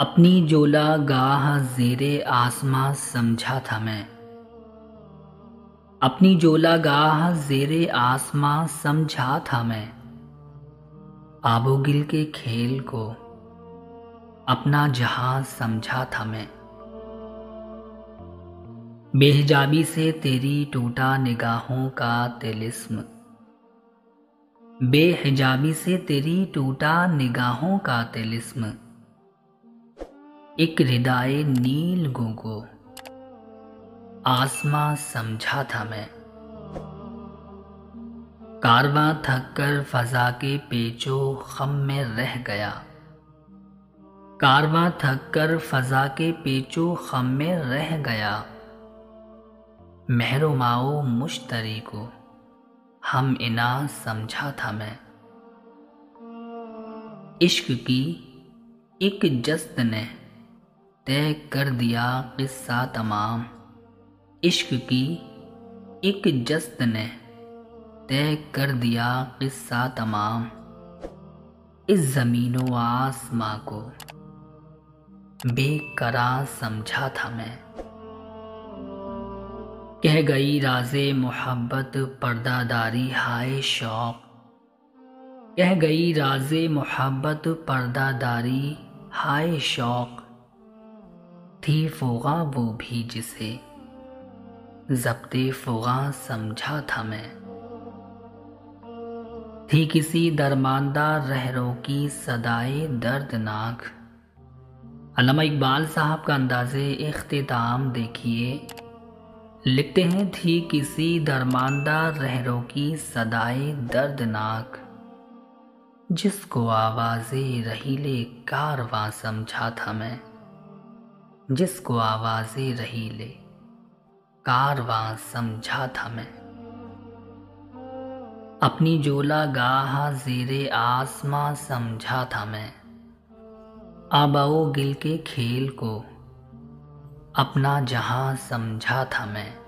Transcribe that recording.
अपनी जोला गाह ज़ेरे आसमां समझा था मैं। अपनी जोला गाह ज़ेरे आसमां समझा था मैं। आबोगिल के खेल को अपना जहां समझा था मैं। बेहिजाबी से तेरी टूटा निगाहों का तिलिस्म। बेहिजाबी से तेरी टूटा निगाहों का तिलिस्म। एक रिदाए नील को आसमां समझा था मैं। कारवां थक कर फजा के पेचो खम में रह गया। कारवां थक कर फजा के पेचो खम में रह गया। महरुमाओ मुश्तरी को हम इना समझा था मैं। इश्क की एक जस्त ने तय कर दिया किस्सा तमाम। इश्क की एक जस्त ने तय कर दिया किस्सा तमाम। इस ज़मीनो आसमां को बेकरार समझा था मैं। कह गई राज़े मोहब्बत पर्दादारी हाय शौक। कह गई राज़े मोहब्बत पर्दादारी हाय शौक। थी फ़ुग़ा वो भी जिसे ज़ब्ते फ़ुग़ा समझा था मैं। थी किसी दरमानदा रहरों की सदाए दर्दनाक। अल्लामा इकबाल साहब का अंदाज़े इख्तिताम देखिए। लिखते हैं थी किसी दरमानदा रहरों की सदाए दर्दनाक। जिसको आवाज़े रहीले कारवां समझा था मैं। जिसको आवाज़े रहीले कारवां समझा था मैं। अपनी जोला गाह ज़ेरे आसमां समझा था मैं। आबाओ गिल के खेल को अपना जहां समझा था मैं।